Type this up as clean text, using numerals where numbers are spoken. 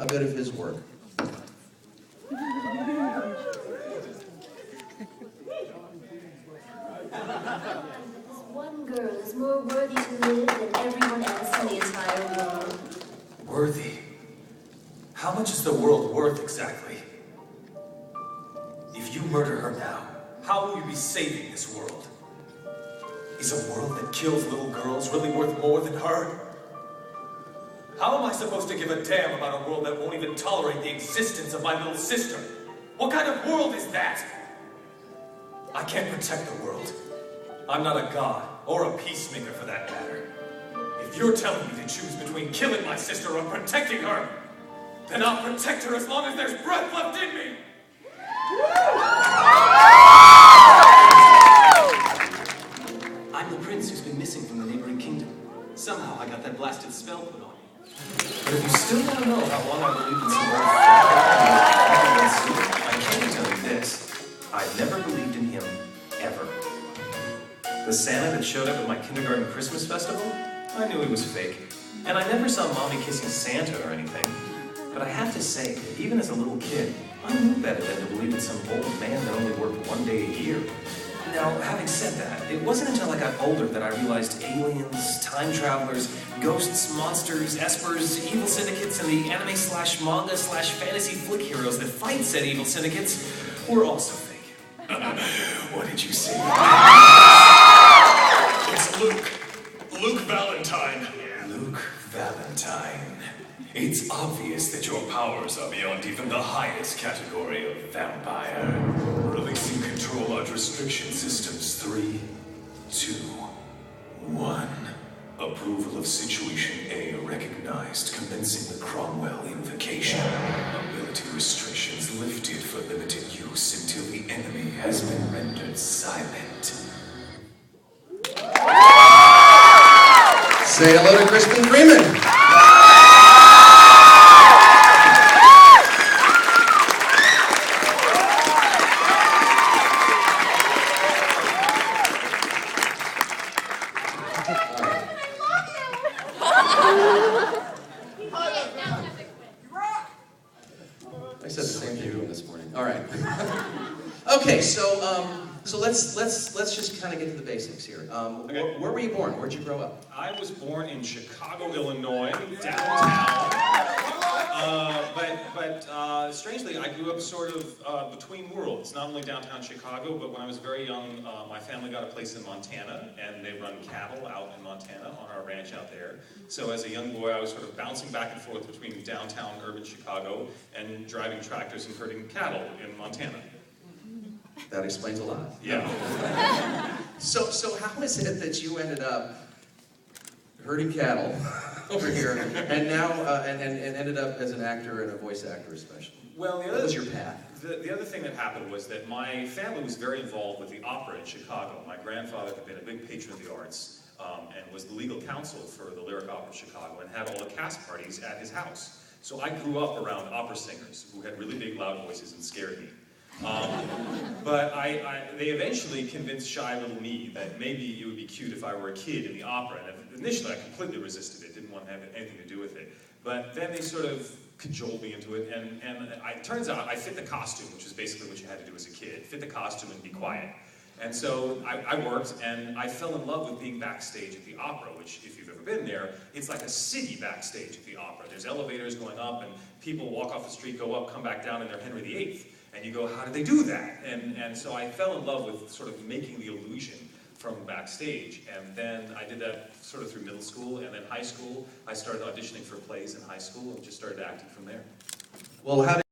bit of his work. This one girl is more worthy to live than everyone else in the entire world. Worthy? How much is the world worth exactly? If you murder her now, how will you be saving this world? Is a world that kills little girls really worth more than her? How am I supposed to give a damn about a world that won't even tolerate the existence of my little sister? What kind of world is that? I can't protect the world. I'm not a god, or a peacemaker for that matter. If you're telling me to choose between killing my sister or protecting her, then I'll protect her as long as there's breath left in me! I'm the prince who's been missing from the neighboring kingdom. Somehow I got that blasted spell put on me. But if you still want to know how long I believed in some old I can tell you this. I've never believed in him, ever. The Santa that showed up at my kindergarten Christmas festival, I knew he was fake. And I never saw Mommy kissing Santa or anything. But I have to say that even as a little kid, I knew better than to believe in some old man that only worked one day a year. Now, having said that, it wasn't until I got older that I realized aliens, time travelers, ghosts, monsters, espers, evil syndicates, and the anime/manga/fantasy flick heroes that fight said evil syndicates were also fake. What did you say? It's Luke. Luke Valentine. Luke Valentine. It's obvious that your powers are beyond even the highest category of vampire. Releasing control arch restriction systems 3, 2, 1. Approval of Situation A recognized, commencing the Cromwell invocation. Ability restrictions lifted for limited use until the enemy has been rendered silent. Say hello to Crispin Freeman. I said the same thing to him this morning. All right. Okay, so let's just kind of get to the basics here. Okay. Where were you born? Where'd you grow up? I was born in Chicago, Illinois, downtown. But strangely, I grew up sort of between worlds. Not only downtown Chicago, but when I was very young, my family got a place in Montana, and they run cattle out in Montana on our ranch out there. So as a young boy, I was sort of bouncing back and forth between downtown urban Chicago and driving tractors and herding cattle in Montana. That explains a lot. Yeah. So how is it that you ended up herding cattle over here, and now and ended up as an actor and a voice actor especially? Well, What was your path? The other thing that happened was that my family was very involved with the opera in Chicago. My grandfather had been a big patron of the arts and was the legal counsel for the Lyric Opera of Chicago and had all the cast parties at his house. So I grew up around opera singers who had really big, loud voices and scared me. But they eventually convinced shy little me that maybe it would be cute if I were a kid in the opera. And initially I completely resisted it, didn't want to have anything to do with it. But then they sort of cajoled me into it, and it turns out I fit the costume, which is basically what you had to do as a kid. Fit the costume and be quiet. And so I worked, and I fell in love with being backstage at the opera, which, if you've ever been there, it's like a city backstage at the opera. There's elevators going up, and people walk off the street, go up, come back down, and they're Henry VIII. And you go, how did they do that? And so I fell in love with sort of making the illusion from backstage. And then I did that sort of through middle school, and then high school. I started auditioning for plays in high school and just started acting from there. Well, how